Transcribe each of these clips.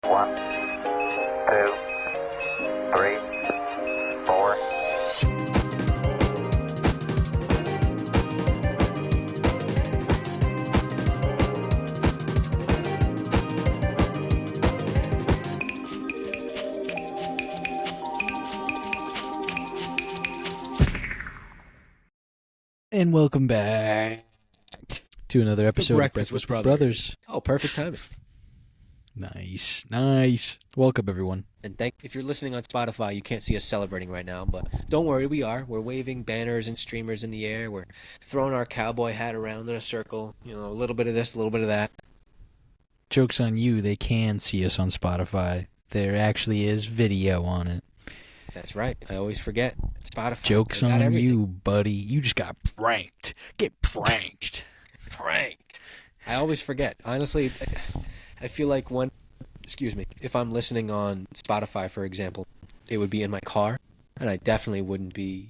One, two, three, four. And welcome back to another episode of Breakfast Breakfast with with Brothers. Oh, perfect timing. Nice. Welcome, everyone. And if you're listening on Spotify, you can't see us celebrating right now, but don't worry, we are. We're waving banners and streamers in the air. We're throwing our cowboy hat around in a circle. You know, a little bit of this, a little bit of that. Joke's on you, they can see us on Spotify. There actually is video on it. That's right. I always forget. Spotify. Joke's They got on everything. you, buddy. You just got pranked. Get pranked. Pranked. I always forget. Honestly, I feel like if I'm listening on Spotify, for example, it would be in my car, and I definitely wouldn't be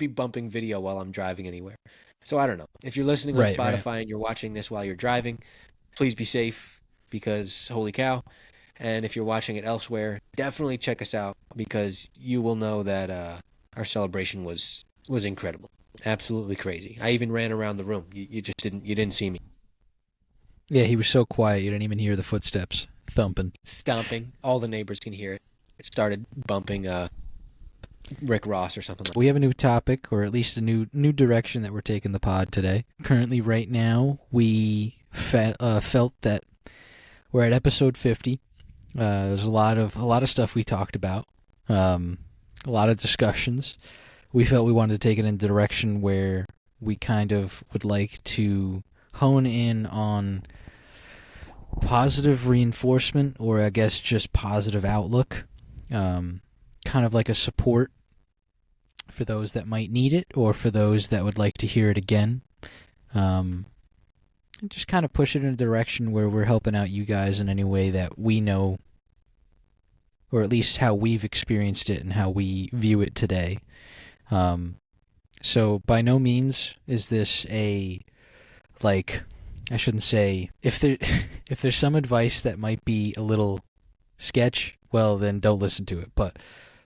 bumping video while I'm driving anywhere. So I don't know. If you're listening on Right. Spotify and you're watching this while you're driving, please be safe because holy cow. And if you're watching it elsewhere, definitely check us out because you will know that our celebration was incredible. Absolutely crazy. I even ran around the room. You just didn't see me. Yeah, he was so quiet you didn't even hear the footsteps thumping. Stomping. All the neighbors can hear it. It started bumping Rick Ross or something like We have a new topic, or at least a new direction that we're taking the pod today. Currently, right now, we felt that we're at episode 50. There's a lot of stuff we talked about, a lot of discussions. We felt we wanted to take it in a direction where we kind of would like to hone in on positive reinforcement, or I guess just positive outlook, kind of like a support for those that might need it or for those that would like to hear it again. And just kind of push it in a direction where we're helping out you guys in any way that we know, or at least how we've experienced it and how we view it today. So by no means is this I shouldn't say, if there's some advice that might be a little sketch, well then don't listen to it. But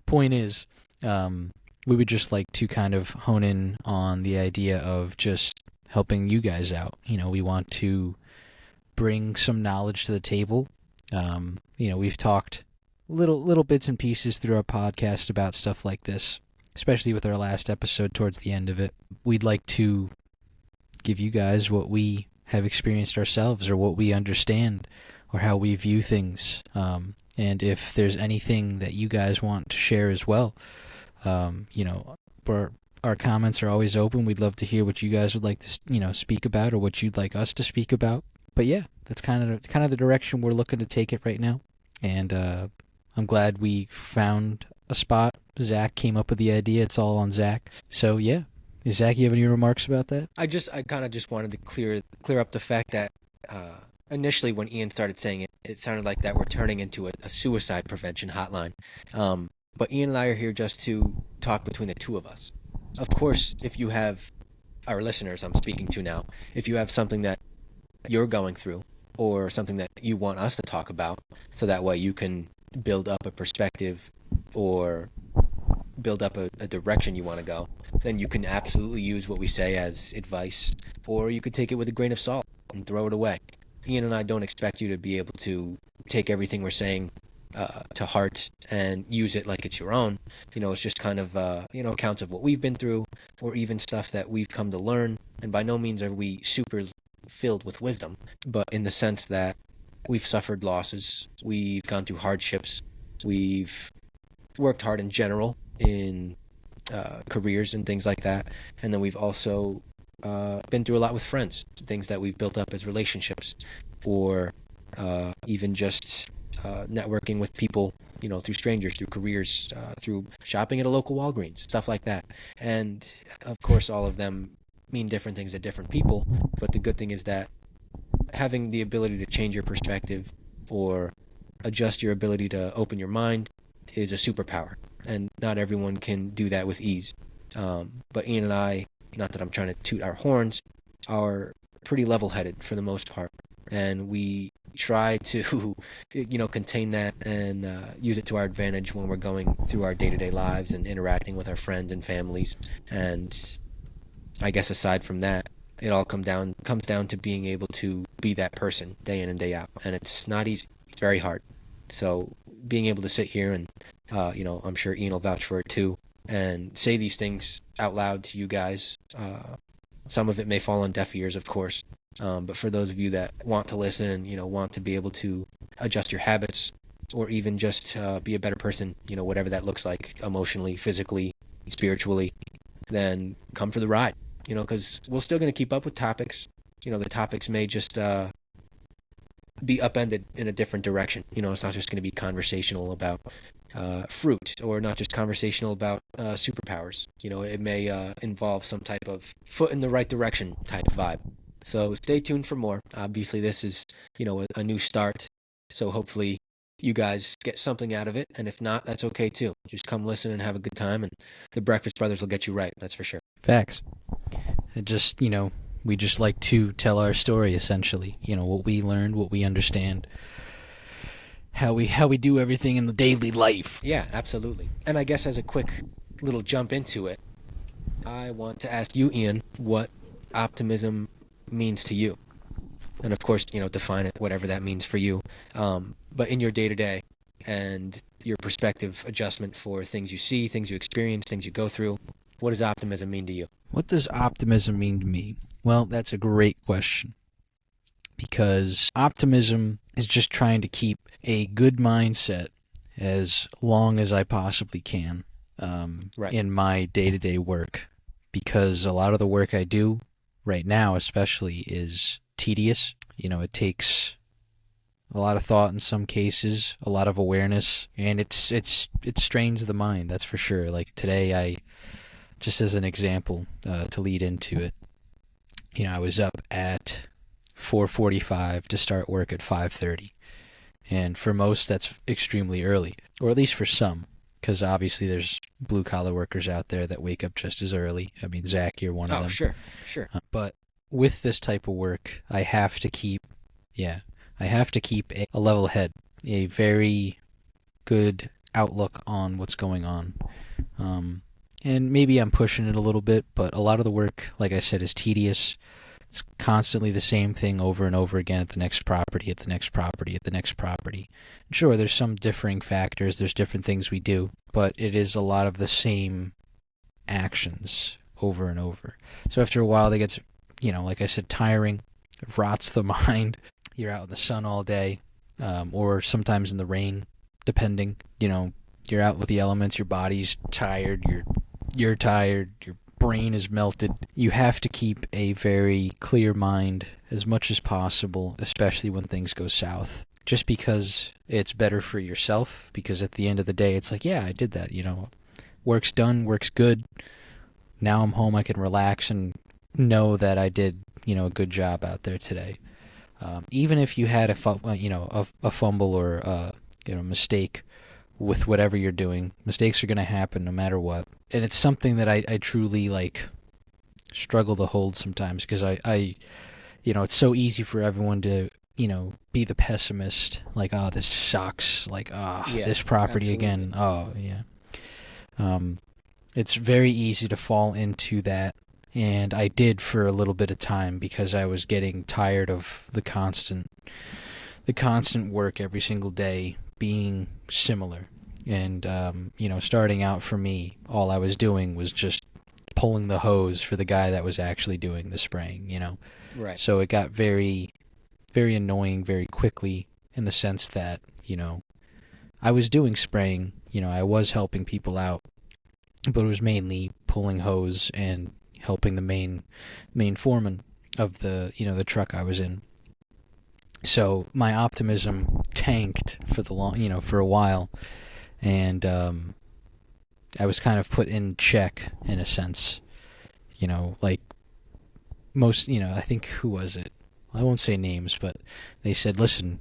point is, we would just like to kind of hone in on the idea of just helping you guys out. You know, we want to bring some knowledge to the table. We've talked little bits and pieces through our podcast about stuff like this, especially with our last episode towards the end of it. We'd like to give you guys what we have experienced ourselves, or what we understand, or how we view things. And if there's anything that you guys want to share as well, our comments are always open. We'd love to hear what you guys would like to, speak about, or what you'd like us to speak about. But yeah, that's kind of the direction we're looking to take it right now. And I'm glad we found a spot. Zach came up with the idea. It's all on Zach. So yeah. Zach, you have any remarks about that? I kind of just wanted to clear up the fact that initially when Ian started saying it, it sounded like that we're turning into a suicide prevention hotline. But Ian and I are here just to talk between the two of us. Of course, if you have our listeners I'm speaking to now, if you have something that you're going through or something that you want us to talk about, so that way you can build up a perspective or build up a direction you want to go, then you can absolutely use what we say as advice, or you could take it with a grain of salt and throw it away. Ian and I don't expect you to be able to take everything we're saying to heart and use it like it's your own. It's just kind of accounts of what we've been through, or even stuff that we've come to learn. And by no means are we super filled with wisdom, but in the sense that we've suffered losses, we've gone through hardships, we've worked hard in general in careers and things like that, and then we've also been through a lot with friends, things that we've built up as relationships, or even just networking with people, through strangers, through careers, through shopping at a local Walgreens, stuff like that. And of course all of them mean different things to different people, but the good thing is that having the ability to change your perspective or adjust your ability to open your mind is a superpower, and not everyone can do that with ease. But Ian and I, not that I'm trying to toot our horns, are pretty level-headed for the most part, and we try to, contain that and use it to our advantage when we're going through our day-to-day lives and interacting with our friends and families. And I guess aside from that, it all comes down to being able to be that person day in and day out, and it's not easy. It's very hard. So being able to sit here and, I'm sure Ian will vouch for it too, and say these things out loud to you guys. Some of it may fall on deaf ears, of course, but for those of you that want to listen and, want to be able to adjust your habits or even just be a better person, whatever that looks like emotionally, physically, spiritually, then come for the ride, because we're still going to keep up with topics. The topics may just be upended in a different direction. It's not just going to be conversational about fruit, or not just conversational about superpowers. It may involve some type of foot in the right direction type vibe. So stay tuned for more. Obviously, this is, a new start. So hopefully you guys get something out of it. And if not, that's okay too. Just come listen and have a good time. And the Breakfast Brothers will get you right. That's for sure. Facts. It just, we just like to tell our story, essentially. What we learned, what we understand, how we do everything in the daily life. Yeah, absolutely. And I guess as a quick little jump into it, I want to ask you, Ian, what optimism means to you. And of course, define it, whatever that means for you. But in your day-to-day and your perspective adjustment for things you see, things you experience, things you go through, what does optimism mean to you? What does optimism mean to me? Well, that's a great question, because optimism is just trying to keep a good mindset as long as I possibly can Right. in my day-to-day work, because a lot of the work I do right now especially is tedious. It takes a lot of thought in some cases, a lot of awareness, and it strains the mind, that's for sure. Like today, just as an example, to lead into it, I was up at 4:45 to start work at 5:30. And for most, that's extremely early, or at least for some, because obviously there's blue-collar workers out there that wake up just as early. I mean, Zach, you're one of them. Oh, sure. But with this type of work, I have to keep a level head, a very good outlook on what's going on. And maybe I'm pushing it a little bit, but a lot of the work, like I said, is tedious. It's constantly the same thing over and over again at the next property, at the next property, at the next property. And sure, there's some differing factors, there's different things we do, but it is a lot of the same actions over and over. So after a while, they get, like I said, tiring. It rots the mind. You're out in the sun all day, or sometimes in the rain, depending. You're out with the elements, your body's tired, you're tired, your brain is melted. You have to keep a very clear mind as much as possible, especially when things go south, just because it's better for yourself, because at the end of the day, it's like, yeah, I did that, work's done, work's good. Now I'm home, I can relax and know that I did, a good job out there today. Even if you had a fumble or a mistake with whatever you're doing, mistakes are going to happen no matter what. And it's something that I truly struggle to hold sometimes, because I it's so easy for everyone to be the pessimist, like, oh, this sucks, like, oh, Yeah, this property absolutely. again, oh yeah. It's very easy to fall into that, and I did for a little bit of time, because I was getting tired of the constant work every single day being similar. And starting out for me, all I was doing was just pulling the hose for the guy that was actually doing the spraying, Right. So it got very, very annoying very quickly, in the sense that, I was doing spraying, I was helping people out, but it was mainly pulling hose and helping the main foreman of the the truck I was in. So my optimism tanked for a while, and I was kind of put in check in a sense. Like most, I think, who was it? I won't say names, but they said, listen,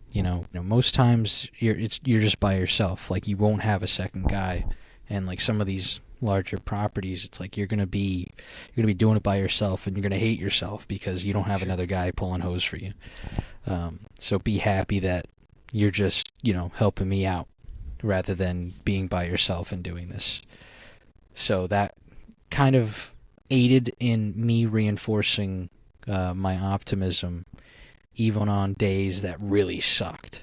most times you're just by yourself. Like, you won't have a second guy, And like some of these larger properties, it's like you're gonna be doing it by yourself, and you're gonna hate yourself because you don't have another guy pulling hose for you. So be happy that you're just, helping me out rather than being by yourself and doing this. So that kind of aided in me reinforcing my optimism even on days that really sucked.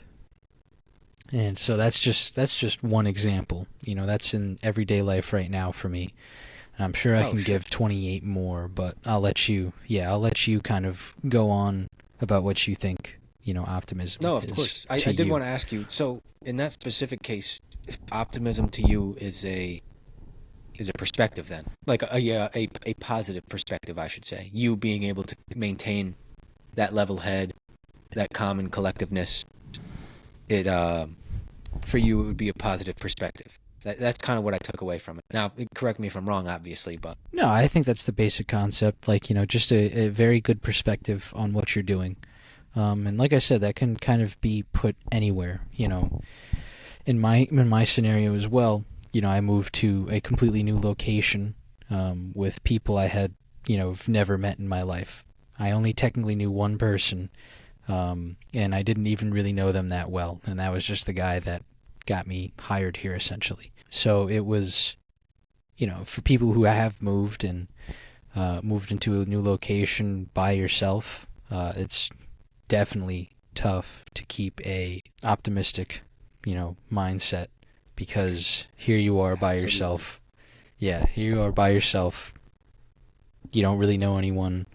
And so that's just one example. That's in everyday life right now for me. And I'm sure I can give 28 more, but I'll let you kind of go on about what you think, optimism is. No, of course. I did want to ask you, so in that specific case, optimism to you is a perspective then? Like a positive perspective, I should say. You being able to maintain that level head, that calm and collectiveness, for you, it would be a positive perspective. That's kind of what I took away from it. Now, correct me if I'm wrong, obviously, but... No, I think that's the basic concept. Like, just a very good perspective on what you're doing. And like I said, that can kind of be put anywhere, In my scenario as well, I moved to a completely new location with people I had, never met in my life. I only technically knew one person, and I didn't even really know them that well, and that was just the guy that got me hired here, essentially. So it was, for people who have moved and moved into a new location by yourself, it's definitely tough to keep a optimistic, mindset, because here you are by yourself. Yeah, here you are by yourself. You don't really know anyone.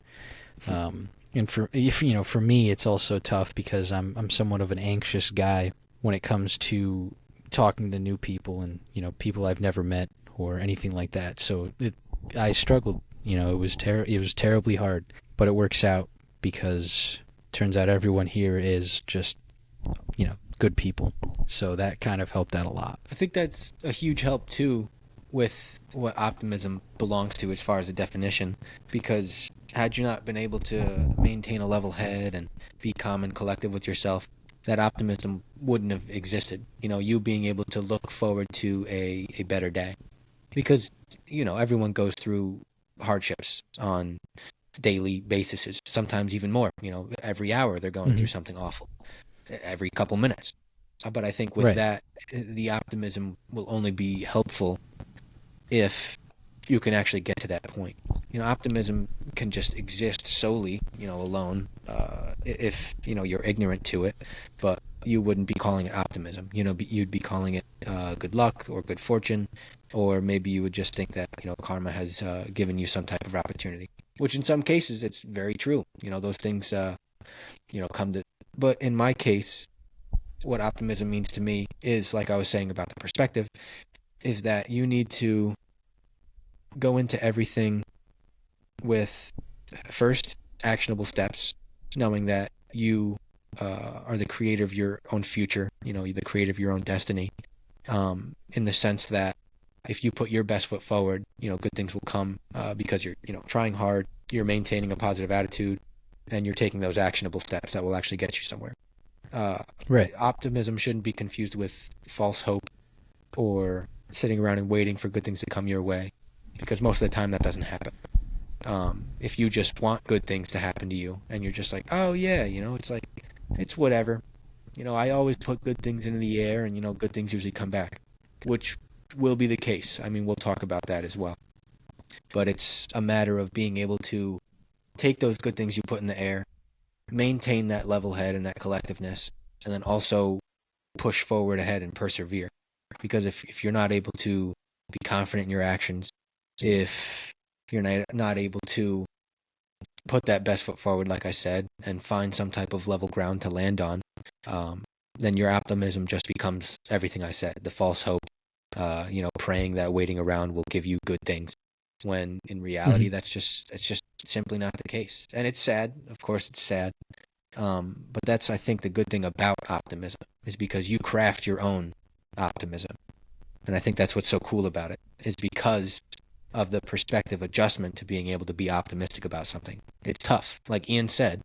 And for me, it's also tough because I'm somewhat of an anxious guy when it comes to talking to new people and people I've never met or anything like that. So I struggled. It was terribly hard, but it works out because turns out everyone here is just good people. So that kind of helped out a lot. I think that's a huge help too with what optimism belongs to as far as a definition, because had you not been able to maintain a level head and be calm and collective with yourself, that optimism wouldn't have existed. You being able to look forward to a better day, because everyone goes through hardships on daily basis, sometimes even more. Every hour they're going through something awful, every couple minutes. But I think with that, the optimism will only be helpful if you can actually get to that point. Optimism can just exist solely, alone, if, you're ignorant to it, but you wouldn't be calling it optimism. You'd be calling it good luck or good fortune, or maybe you would just think that, karma has given you some type of opportunity, which in some cases it's very true. Those things, come to, but in my case, what optimism means to me is, like I was saying about the perspective, is that you need to go into everything with first actionable steps, knowing that you are the creator of your own future, you're the creator of your own destiny, in the sense that if you put your best foot forward, good things will come because you're trying hard, you're maintaining a positive attitude, and you're taking those actionable steps that will actually get you somewhere. Optimism shouldn't be confused with false hope or sitting around and waiting for good things to come your way, because most of the time that doesn't happen. If you just want good things to happen to you and you're just like, oh yeah, it's like, it's whatever. I always put good things into the air and, good things usually come back, which will be the case. I mean, we'll talk about that as well. But it's a matter of being able to take those good things you put in the air, maintain that level head and that collectiveness, and then also push forward ahead and persevere. Because if you're not able to be confident in your actions, if you're not able to put that best foot forward, like I said, and find some type of level ground to land on, then your optimism just becomes everything I said, the false hope, praying that waiting around will give you good things, when in reality it's just simply not the case. And it's sad, of course it's sad, but that's, I think, the good thing about optimism, is because you craft your own optimism. And I think that's what's so cool about it, is because of the perspective adjustment to being able to be optimistic about something. It's tough. Like Ian said,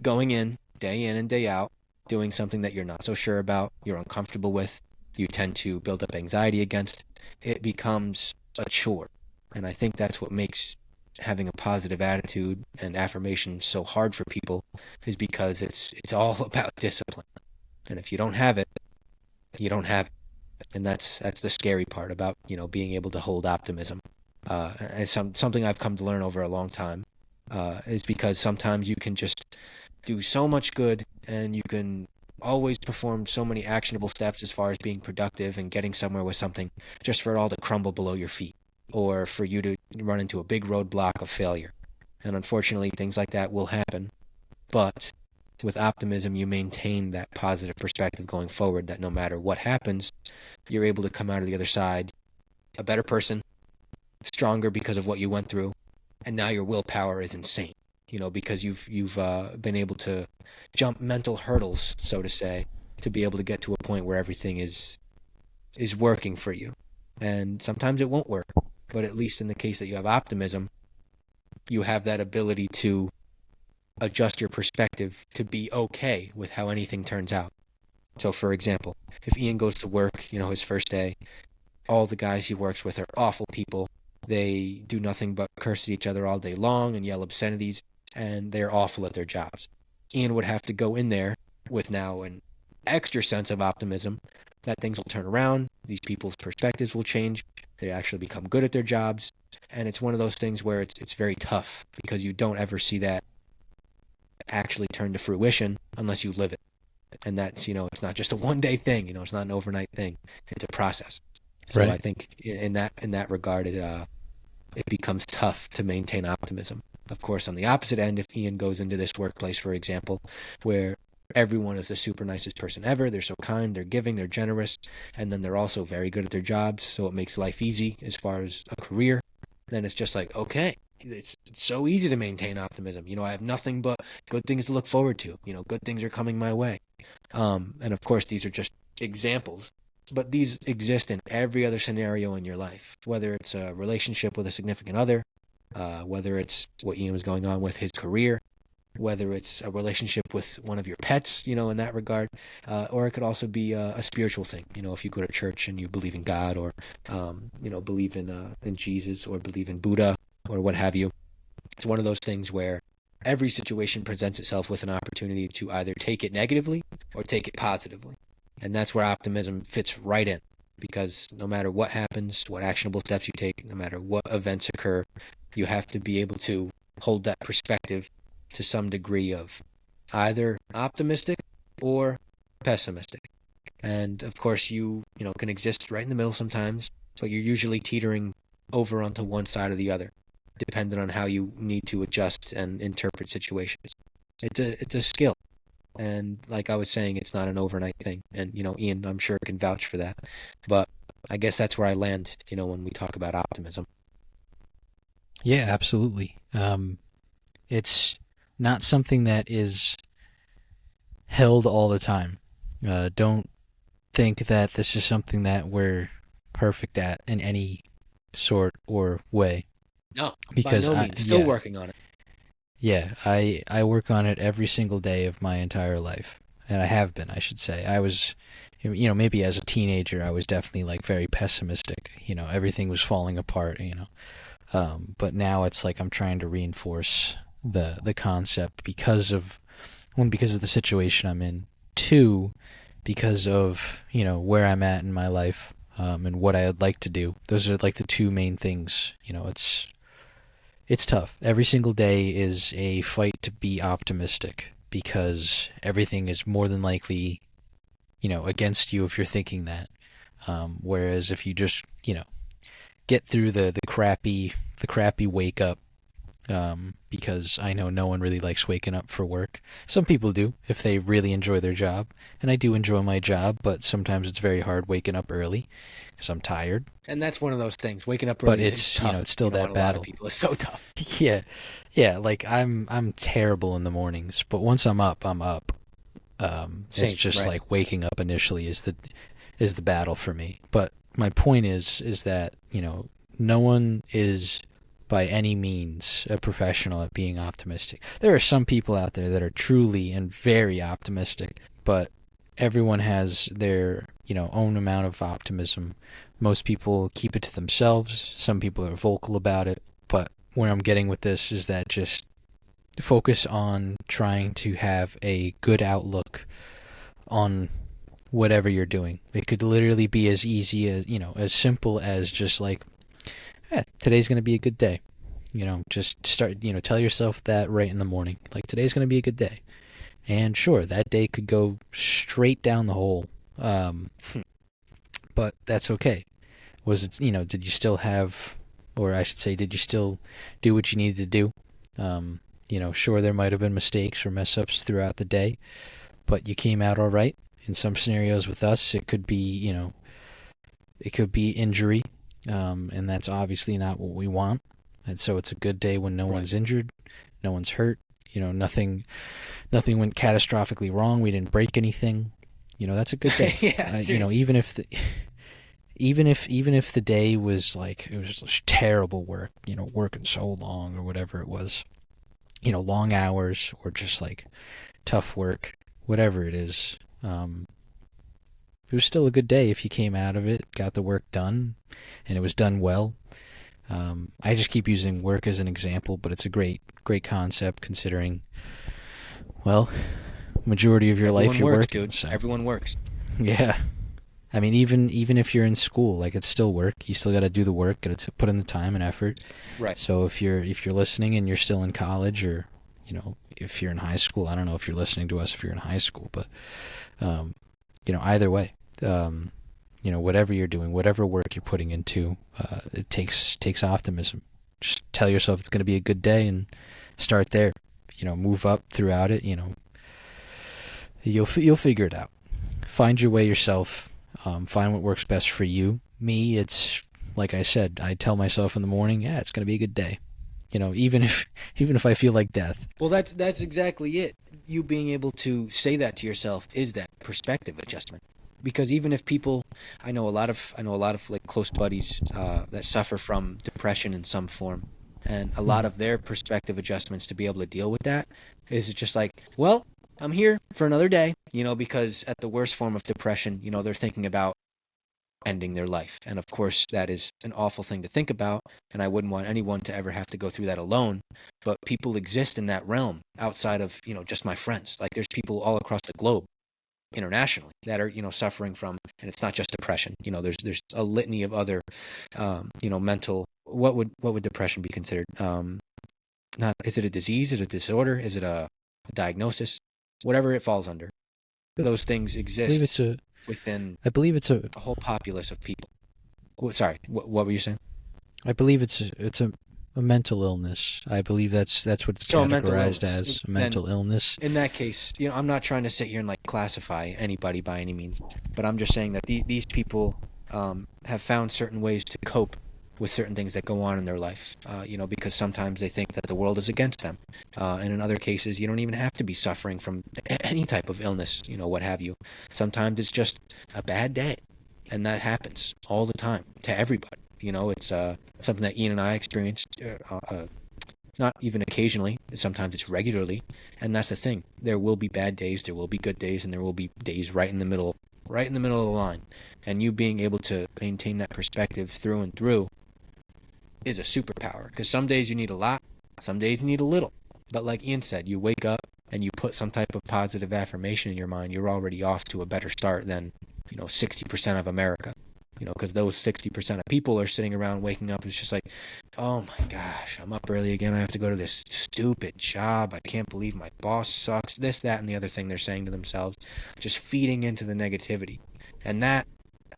going in and day out, doing something that you're not so sure about, you're uncomfortable with, you tend to build up anxiety against. it becomes a chore. And I think that's what makes having a positive attitude and affirmation so hard for people, is because it's all about discipline. And if you don't have it, you don't have it. And that's the scary part about, being able to hold optimism. And something I've come to learn over a long time, is because sometimes you can just do so much good, and you can always perform so many actionable steps as far as being productive and getting somewhere with something, just for it all to crumble below your feet, or for you to run into a big roadblock of failure. And unfortunately, things like that will happen. But with optimism, you maintain that positive perspective going forward, that no matter what happens, you're able to come out of the other side a better person, stronger because of what you went through, and now your willpower is insane. Because you've been able to jump mental hurdles, so to say, to be able to get to a point where everything is working for you. And sometimes it won't work, but at least in the case that you have optimism, you have that ability to adjust your perspective to be okay with how anything turns out. So, for example, if Ian goes to work, his first day, all the guys he works with are awful people. They do nothing but curse at each other all day long and yell obscenities, and they're awful at their jobs. Ian would have to go in there with now an extra sense of optimism that things will turn around, these people's perspectives will change, they actually become good at their jobs. And it's one of those things where it's very tough, because you don't ever see that actually turn to fruition unless you live it. And that's, it's not just a one-day thing, it's not an overnight thing. It's a process. So Right. I think in that regard, it becomes tough to maintain optimism. Of course, on the opposite end, if Ian goes into this workplace, for example, where everyone is the super nicest person ever, they're so kind, they're giving, they're generous, and then they're also very good at their jobs, so it makes life easy as far as a career, then it's just like, okay, it's so easy to maintain optimism. I have nothing but good things to look forward to. Good things are coming my way. And of course, these are just examples, but these exist in every other scenario in your life, whether it's a relationship with a significant other, whether it's what Ian was going on with his career, whether it's a relationship with one of your pets, in that regard, or it could also be a spiritual thing. If you go to church and you believe in God, or, believe in Jesus, or believe in Buddha, or what have you. It's one of those things where every situation presents itself with an opportunity to either take it negatively or take it positively. And that's where optimism fits right in, because no matter what happens, what actionable steps you take, no matter what events occur, you have to be able to hold that perspective to some degree of either optimistic or pessimistic. And of course, you can exist right in the middle sometimes, but you're usually teetering over onto one side or the other, depending on how you need to adjust and interpret situations. It's a skill. And like I was saying, it's not an overnight thing. And, Ian, I'm sure, can vouch for that. But I guess that's where I land, when we talk about optimism. Yeah, absolutely. It's not something that is held all the time. Don't think that this is something that we're perfect at in any sort or way. No, Because by no means. Still working on it. Yeah, I work on it every single day of my entire life, and I have been, I should say. I was, maybe as a teenager, I was definitely like very pessimistic. Everything was falling apart. But now it's like I'm trying to reinforce the concept because of the situation I'm in. Two, because of where I'm at in my life, and what I'd like to do. Those are like the two main things. It's tough. Every single day is a fight to be optimistic, because everything is more than likely, against you if you're thinking that. Whereas if you just, get through the crappy wake up, because I know no one really likes waking up for work. Some people do if they really enjoy their job, and I do enjoy my job, but sometimes it's very hard waking up early because I'm tired. And that's one of those things. Waking up early But is it's tough. it's still that on a lot battle. of people. It's so tough. Yeah. Like I'm terrible in the mornings, but once I'm up, I'm up. It's Same, just right. like waking up initially is the battle for me. But my point is that no one is by any means a professional at being optimistic. There are some people out there that are truly and very optimistic, but everyone has their, own amount of optimism. Most people keep it to themselves. Some people are vocal about it. But where I'm getting with this is that just focus on trying to have a good outlook on whatever you're doing. It could literally be as easy as, as simple as just like, today's going to be a good day. Just start, tell yourself that right in the morning. Like, today's going to be a good day. And sure, that day could go straight down the hole. But that's okay. Was it, did you still have, or I should say, did you still do what you needed to do? Sure, there might have been mistakes or mess ups throughout the day, but you came out all right. In some scenarios with us, it could be, it could be injury, and that's obviously not what we want. And so it's a good day when no one's injured, no one's hurt. Nothing went catastrophically wrong. We didn't break anything. That's a good day. Yeah, even if the day was like, it was just terrible work, working so long or whatever it was, long hours or just like tough work, whatever it is. It was still a good day if you came out of it, got the work done, and it was done well. I just keep using work as an example, but it's a great concept considering, well, majority of your life you're working. Dude. So. Everyone works. Yeah. I mean, even if you're in school, like, it's still work. You still got to do the work, got to put in the time and effort. Right. So if you're listening and you're still in college, or if you're in high school, I don't know if you're listening to us if you're in high school, but either way, whatever you're doing, whatever work you're putting into, it takes optimism. Just tell yourself it's going to be a good day and start there. Move up throughout it. You'll figure it out. Find your way yourself. Find what works best for you. Me, it's like I said. I tell myself in the morning, it's going to be a good day. Even if I feel like death. Well, that's exactly it. You being able to say that to yourself is that perspective adjustment. Because even if people, I know a lot of like close buddies that suffer from depression in some form, and a lot of their perspective adjustments to be able to deal with that is just like, well, I'm here for another day, because at the worst form of depression, they're thinking about ending their life. And of course, that is an awful thing to think about, and I wouldn't want anyone to ever have to go through that alone. But people exist in that realm outside of, just my friends. Like, there's people all across the globe, internationally, that are, suffering from, and it's not just depression. There's a litany of other, mental. What would depression be considered? Not, is it a disease? Is it a disorder? Is it a diagnosis? Whatever it falls under, those things exist within. I believe it's a whole populace of people. Oh, sorry, what were you saying? I believe it's a mental illness. I believe that's what it's categorized as, a mental illness. In that case, I'm not trying to sit here and like classify anybody by any means, but I'm just saying that these people have found certain ways to cope with certain things that go on in their life, because sometimes they think that the world is against them. And in other cases, you don't even have to be suffering from any type of illness, what have you. Sometimes it's just a bad day, and that happens all the time to everybody. It's something that Ian and I experienced, not even occasionally, sometimes it's regularly. And that's the thing. There will be bad days, there will be good days, and there will be days right in the middle of the line. And you being able to maintain that perspective through and through is a superpower, because some days you need a lot, some days you need a little. But like Ian said, you wake up and you put some type of positive affirmation in your mind, you're already off to a better start than 60% of America. Because those 60% of people are sitting around waking up, it's just like, oh my gosh, I'm up early again, I have to go to this stupid job, I can't believe my boss sucks, this, that, and the other thing they're saying to themselves, just feeding into the negativity. And that,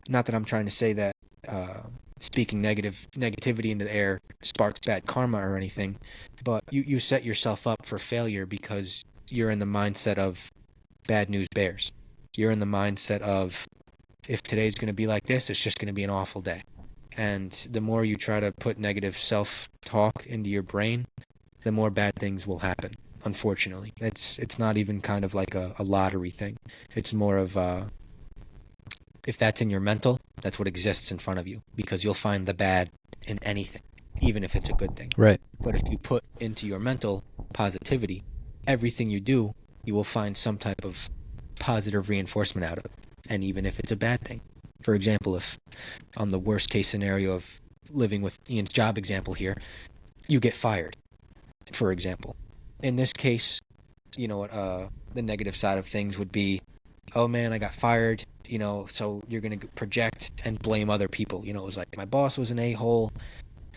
not that I'm trying to say that speaking negativity into the air sparks bad karma or anything, but you set yourself up for failure because you're in the mindset of bad news bears. You're in the mindset of, if today's going to be like this, it's just going to be an awful day. And the more you try to put negative self-talk into your brain, the more bad things will happen, unfortunately. It's not even kind of like a lottery thing. It's more of, if that's in your mental, that's what exists in front of you, because you'll find the bad in anything, even if it's a good thing. Right. But if you put into your mental positivity, everything you do, you will find some type of positive reinforcement out of it. And even if it's a bad thing. For example, if on the worst case scenario of living with Ian's job example here, you get fired, for example. In this case, the negative side of things would be, oh man, I got fired, so you're going to project and blame other people. It was like my boss was an a-hole,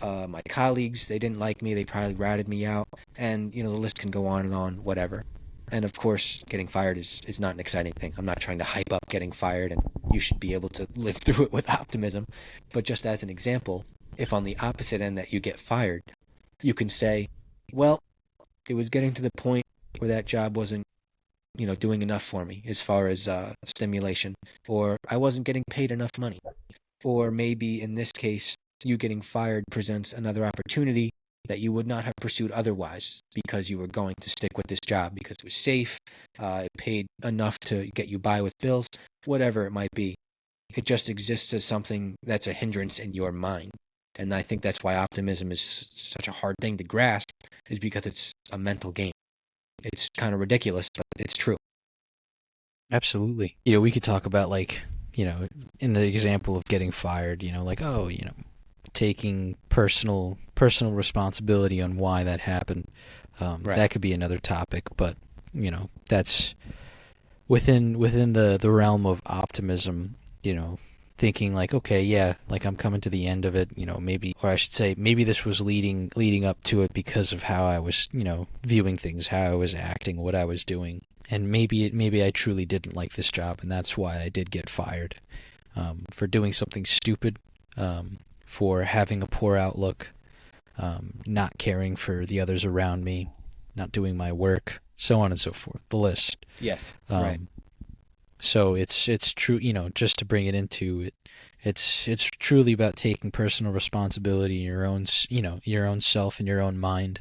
my colleagues, they didn't like me, they probably ratted me out, and, the list can go on and on, whatever. And of course, getting fired is not an exciting thing. I'm not trying to hype up getting fired, and you should be able to live through it with optimism. But just as an example, if on the opposite end that you get fired, you can say, well, it was getting to the point where that job wasn't, doing enough for me as far as stimulation, or I wasn't getting paid enough money. Or maybe in this case, you getting fired presents another opportunity that you would not have pursued otherwise because you were going to stick with this job because it was safe, it paid enough to get you by with bills, whatever it might be. It just exists as something that's a hindrance in your mind. And I think that's why optimism is such a hard thing to grasp, is because it's a mental game. It's kind of ridiculous, but it's true. Absolutely. We could talk about, like, in the example of getting fired, like, taking personal responsibility on why that happened. Right. That could be another topic, but that's within the realm of optimism. Thinking like, okay, yeah, like I'm coming to the end of it. Maybe, or I should say, maybe this was leading up to it because of how I was, viewing things, how I was acting, what I was doing, and maybe I truly didn't like this job, and that's why I did get fired, for doing something stupid. For having a poor outlook, not caring for the others around me, not doing my work, so on and so forth. The list. Yes. Right. So it's true, just to bring it into it, it's truly about taking personal responsibility in your own self and your own mind,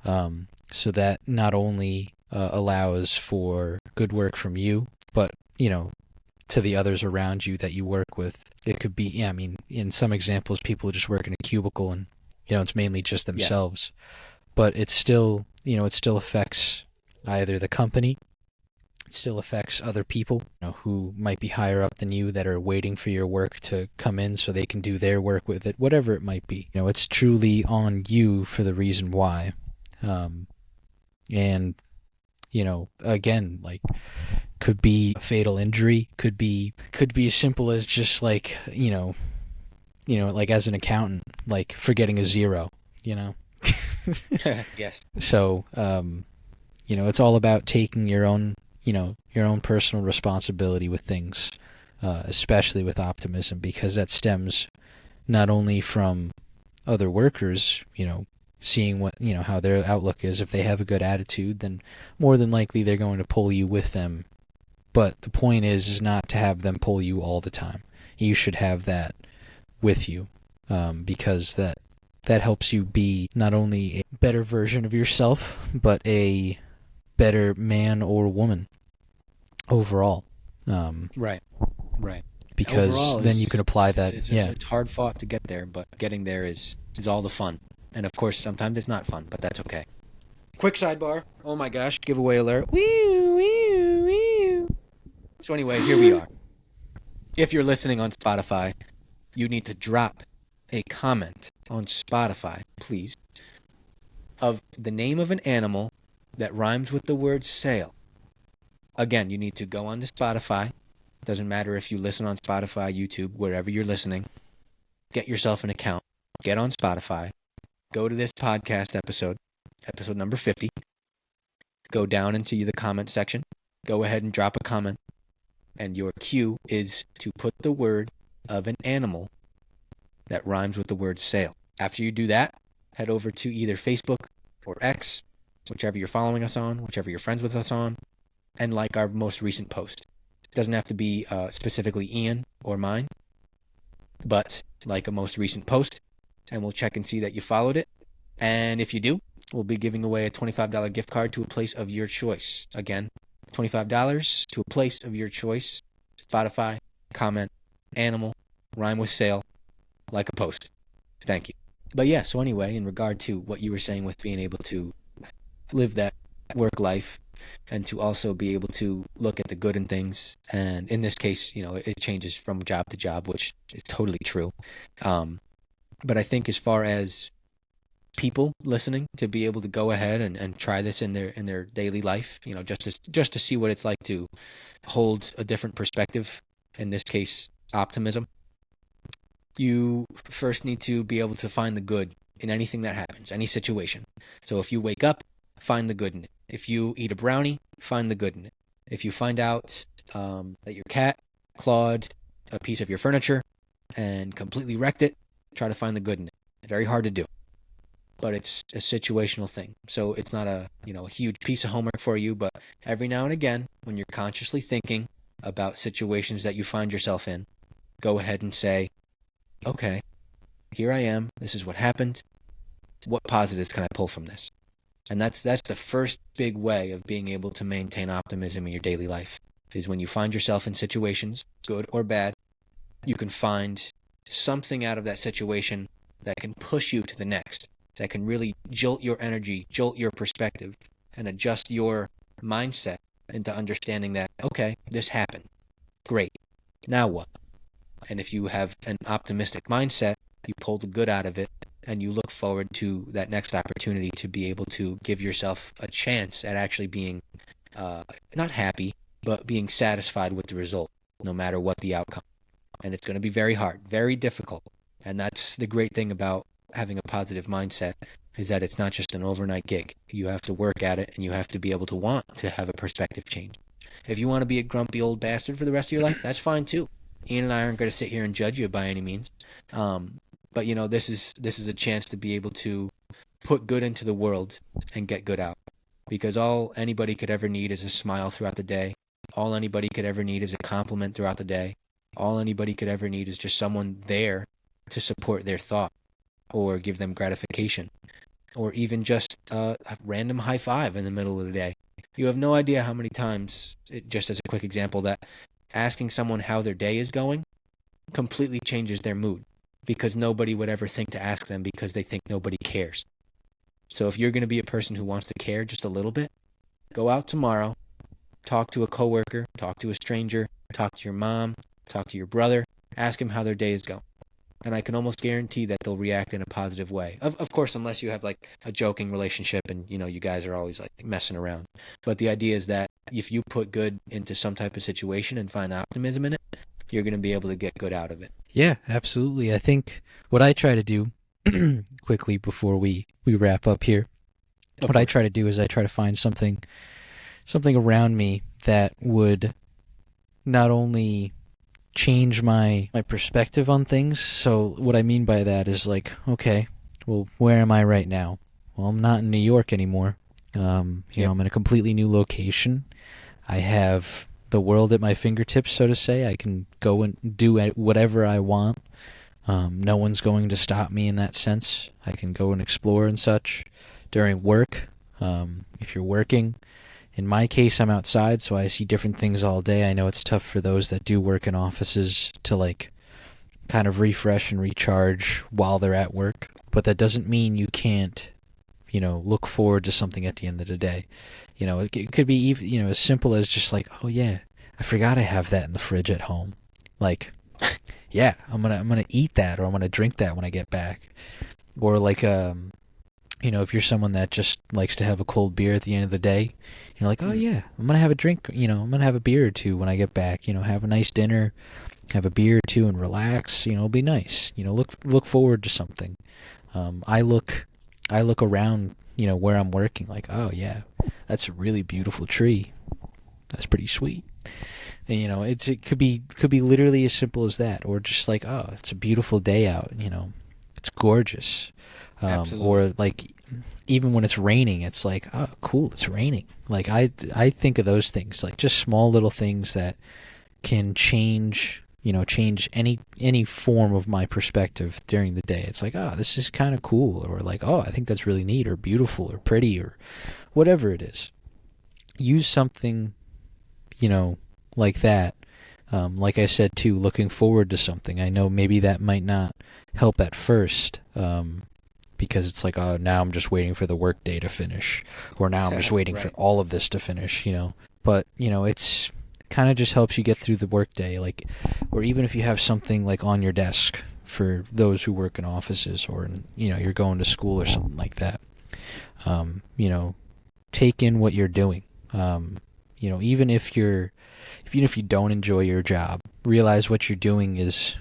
so that not only allows for good work from you, but to the others around you that you work with. It could be, in some examples, people just work in a cubicle and, it's mainly just themselves. Yeah. But it's still, it still affects either the company, it still affects other people, who might be higher up than you that are waiting for your work to come in so they can do their work with it, whatever it might be. It's truly on you for the reason why. And, again, like, could be a fatal injury, could be as simple as just like, like as an accountant, like forgetting a zero, Yes. So, it's all about taking your own personal responsibility with things, especially with optimism, because that stems not only from other workers, seeing what, how their outlook is. If they have a good attitude, then more than likely they're going to pull you with them. But the point is not to have them pull you all the time. You should have that with you, because that helps you be not only a better version of yourself, but a better man or woman overall. Right. Because overall then you can apply that. It's hard fought to get there, but getting there is all the fun. And of course, sometimes it's not fun, but that's okay. Quick sidebar. Oh my gosh, giveaway alert. So anyway, here we are. If you're listening on Spotify, you need to drop a comment on Spotify, please, of the name of an animal that rhymes with the word sail. Again, you need to go on to Spotify. Doesn't matter if you listen on Spotify, YouTube, wherever you're listening. Get yourself an account. Get on Spotify. Go to this podcast episode number 50. Go down into the comment section. Go ahead and drop a comment. And your cue is to put the word of an animal that rhymes with the word sail. After you do that, head over to either Facebook or X, whichever you're following us on, whichever you're friends with us on, and like our most recent post. It doesn't have to be specifically Ian or mine, but like a most recent post, and we'll check and see that you followed it. And if you do, we'll be giving away a $25 gift card to a place of your choice. Again, $25 to a place of your choice. Spotify, comment, animal, rhyme with sail, like a post. Thank you. But yeah, so anyway, in regard to what you were saying with being able to live that work life and to also be able to look at the good in things. And in this case, it changes from job to job, which is totally true. But I think as far as people listening, to be able to go ahead and try this in their daily life, just to see what it's like to hold a different perspective, in this case, optimism. You first need to be able to find the good in anything that happens, any situation. So if you wake up, find the good in it. If you eat a brownie, find the good in it. If you find out that your cat clawed a piece of your furniture and completely wrecked it, try to find the good in it. Very hard to do, but it's a situational thing. So it's not a huge piece of homework for you, but every now and again, when you're consciously thinking about situations that you find yourself in, go ahead and say, okay, here I am. This is what happened. What positives can I pull from this? And that's the first big way of being able to maintain optimism in your daily life, is when you find yourself in situations, good or bad, you can find something out of that situation that can push you to the next, that can really jolt your energy, jolt your perspective, and adjust your mindset into understanding that, okay, this happened. Great. Now what? And if you have an optimistic mindset, you pull the good out of it, and you look forward to that next opportunity to be able to give yourself a chance at actually being not happy, but being satisfied with the result, no matter what the outcome. And it's going to be very hard, very difficult. And that's the great thing about having a positive mindset, is that it's not just an overnight gig. You have to work at it, and you have to be able to want to have a perspective change. If you want to be a grumpy old bastard for the rest of your life, that's fine too. Ian and I aren't going to sit here and judge you by any means. But this is a chance to be able to put good into the world and get good out. Because all anybody could ever need is a smile throughout the day. All anybody could ever need is a compliment throughout the day. All anybody could ever need is just someone there to support their thought or give them gratification, or even just a random high five in the middle of the day. You have no idea how many times, just as a quick example, that asking someone how their day is going completely changes their mood, because nobody would ever think to ask them, because they think nobody cares. So if you're going to be a person who wants to care just a little bit, go out tomorrow, talk to a coworker, talk to a stranger, talk to your mom, talk to your brother, ask them how their day is going. And I can almost guarantee that they'll react in a positive way. Of course, unless you have like a joking relationship and, you guys are always like messing around. But the idea is that if you put good into some type of situation and find optimism in it, you're going to be able to get good out of it. Yeah, absolutely. I think what I try to do, quickly before we wrap up here, I try to do is I try to find something around me that would not only change my perspective on things. So what I mean by that is like, okay, well, where am I right now? Well, I'm not in New York anymore. I'm in a completely new location. I have the world at my fingertips, so to say. I can go and do whatever I want. No one's going to stop me in that sense. I can go and explore and such. During work, if you're working, in my case, I'm outside, so I see different things all day. I know it's tough for those that do work in offices to like kind of refresh and recharge while they're at work. But that doesn't mean you can't, look forward to something at the end of the day. It could be even, as simple as just like, oh yeah, I forgot I have that in the fridge at home. Like, yeah, I'm gonna eat that, or I'm gonna drink that when I get back. Or like, if you're someone that just likes to have a cold beer at the end of the day, you're like, oh yeah, I'm gonna have a drink. I'm gonna have a beer or two when I get back. Have a nice dinner, have a beer or two, and relax. It'll be nice. Look forward to something. I look around, where I'm working, like, oh yeah, that's a really beautiful tree. That's pretty sweet. And, it could be literally as simple as that, or just like, oh, it's a beautiful day out. It's gorgeous. Or like, even when it's raining, it's like, oh, cool, it's raining. Like I think of those things, like just small little things that can change any form of my perspective during the day. It's like, oh, this is kind of cool, or like, oh, I think that's really neat, or beautiful, or pretty, or whatever it is. Use something, like that. Like I said too, looking forward to something. I know maybe that might not help at first, because it's like, oh, now I'm just waiting for the work day to finish, or now I'm just waiting for Right. all of this to finish, But, it's kind of just helps you get through the work day, like, or even if you have something like on your desk for those who work in offices, or, you're going to school or something like that. Take in what you're doing. Even if you don't enjoy your job, realize what you're doing is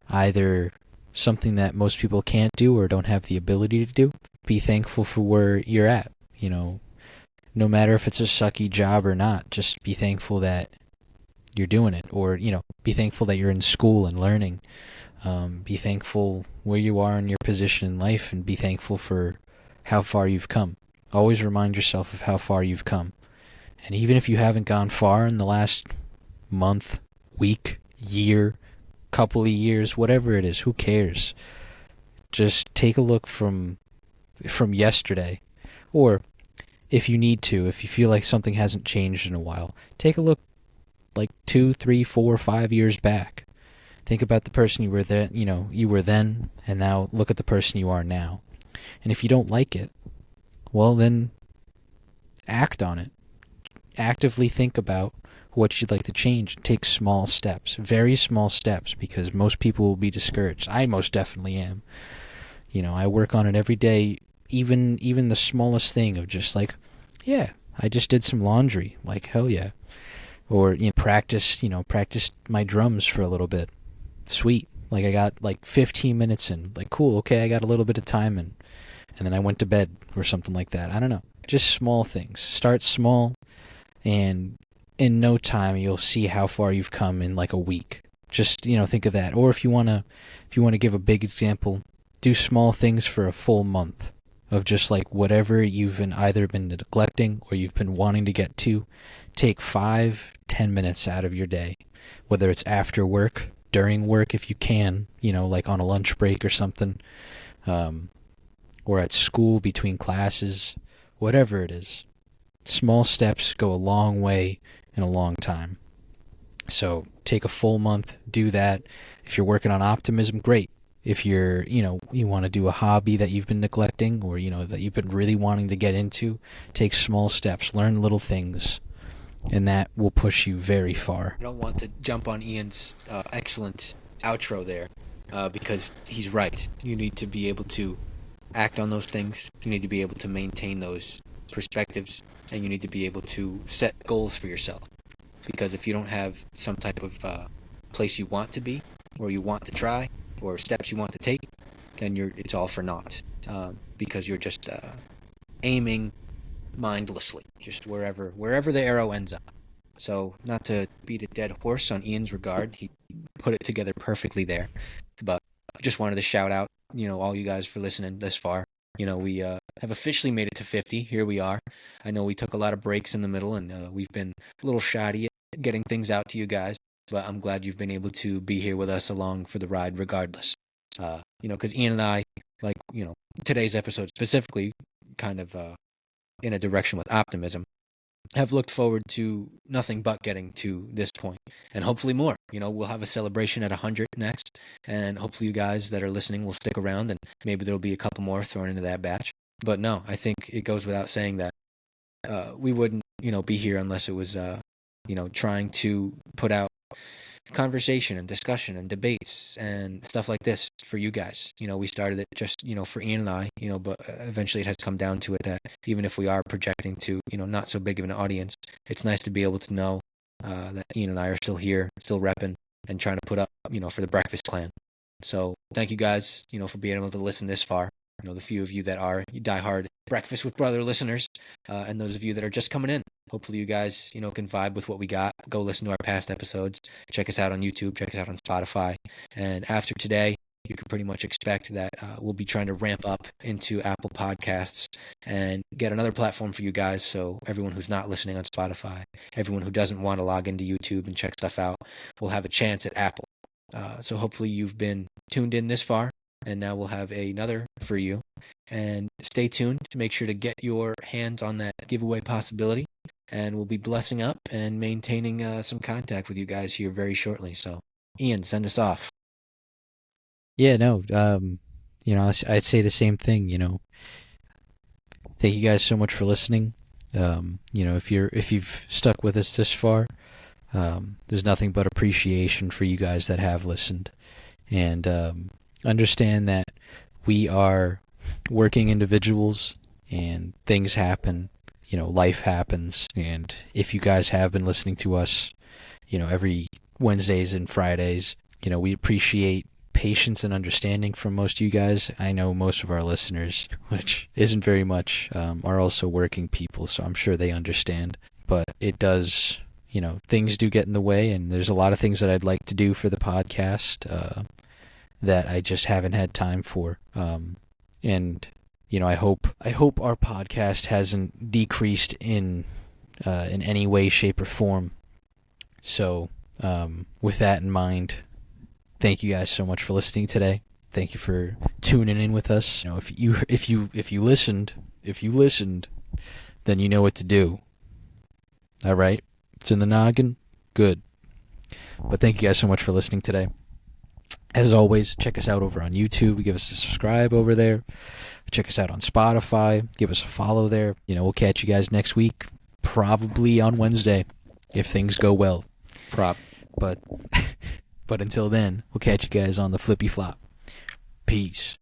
either something that most people can't do or don't have the ability to do. Be thankful for where you're at. No matter if it's a sucky job or not, just be thankful that you're doing it, or be thankful that you're in school and learning. Be thankful where you are in your position in life, and be thankful for how far you've come. Always remind yourself of how far you've come. And even if you haven't gone far in the last month, week, year, couple of years, whatever it is, who cares? Just take a look from yesterday, or if you need to, if you feel like something hasn't changed in a while, take a look like 2, 3, 4, 5 years back. Think about the person you were then, and now look at the person you are now. And if you don't like it, well, then act on it. Actively think about what you'd like to change. Take small steps, very small steps, because most people will be discouraged. I most definitely am. I work on it every day, even the smallest thing of just like, yeah, I just did some laundry, like, hell yeah. Or, practice my drums for a little bit. Sweet. Like, I got like 15 minutes in, like, cool, okay, I got a little bit of time in. And then I went to bed or something like that. I don't know. Just small things. Start small, and in no time you'll see how far you've come in like a week. Just, think of that. Or if you want to give a big example, do small things for a full month of just like whatever you've either been neglecting or you've been wanting to get to. Take 5-10 minutes out of your day, whether it's after work, during work if you can, like on a lunch break or something, or at school between classes, whatever it is. Small steps go a long way in a long time. So take a full month, do that. If you're working on optimism, great. If you're, you want to do a hobby that you've been neglecting, or, that you've been really wanting to get into, take small steps, learn little things, and that will push you very far. I don't want to jump on Ian's excellent outro there, because he's right. You need to be able to act on those things. You need to be able to maintain those perspectives, and you need to be able to set goals for yourself. Because if you don't have some type of place you want to be, or you want to try, or steps you want to take, then it's all for naught, because you're just aiming mindlessly, just wherever the arrow ends up. So, not to beat a dead horse on Ian's regard, he put it together perfectly there. But I just wanted to shout out, all you guys for listening this far. We have officially made it to 50. Here we are. I know we took a lot of breaks in the middle, and we've been a little shoddy at getting things out to you guys. But I'm glad you've been able to be here with us along for the ride regardless. Because Ian and I, like, today's episode specifically, kind of in a direction with optimism, have looked forward to nothing but getting to this point, and hopefully more. We'll have a celebration at 100 next, and hopefully you guys that are listening will stick around, and maybe there'll be a couple more thrown into that batch. But no, I think it goes without saying that we wouldn't, be here unless it was, trying to put out conversation and discussion and debates and stuff like this for you guys. We started it just, for Ian and I, but eventually it has come down to it that even if we are projecting to, not so big of an audience, it's nice to be able to know that Ian and I are still here, still repping and trying to put up, for the Breakfast Clan. So thank you guys, for being able to listen this far. The few of you that are diehard Breakfast with Brother listeners, and those of you that are just coming in. Hopefully you guys, can vibe with what we got. Go listen to our past episodes. Check us out on YouTube. Check us out on Spotify. And after today, you can pretty much expect that we'll be trying to ramp up into Apple Podcasts and get another platform for you guys. So everyone who's not listening on Spotify, everyone who doesn't want to log into YouTube and check stuff out, will have a chance at Apple. So hopefully you've been tuned in this far. And now we'll have another for you. And stay tuned to make sure to get your hands on that giveaway possibility. And we'll be blessing up and maintaining some contact with you guys here very shortly. So, Ian, send us off. Yeah, no, I'd say the same thing. Thank you guys so much for listening. If you've stuck with us this far, there's nothing but appreciation for you guys that have listened, and understand that we are working individuals and things happen. Life happens, and if you guys have been listening to us, every Wednesdays and Fridays, we appreciate patience and understanding from most of you guys. I know most of our listeners, which isn't very much, are also working people, so I'm sure they understand. But it does, things do get in the way, and there's a lot of things that I'd like to do for the podcast that I just haven't had time for. And I hope our podcast hasn't decreased in any way, shape, or form. So with that in mind, thank you guys so much for listening today. Thank you for tuning in with us. If you listened, then you know what to do. All right, it's in the noggin. Good. But thank you guys so much for listening today. As always, check us out over on YouTube. Give us a subscribe over there. Check us out on Spotify. Give us a follow there. We'll catch you guys next week, probably on Wednesday, if things go well. But until then, we'll catch you guys on the flippy flop. Peace.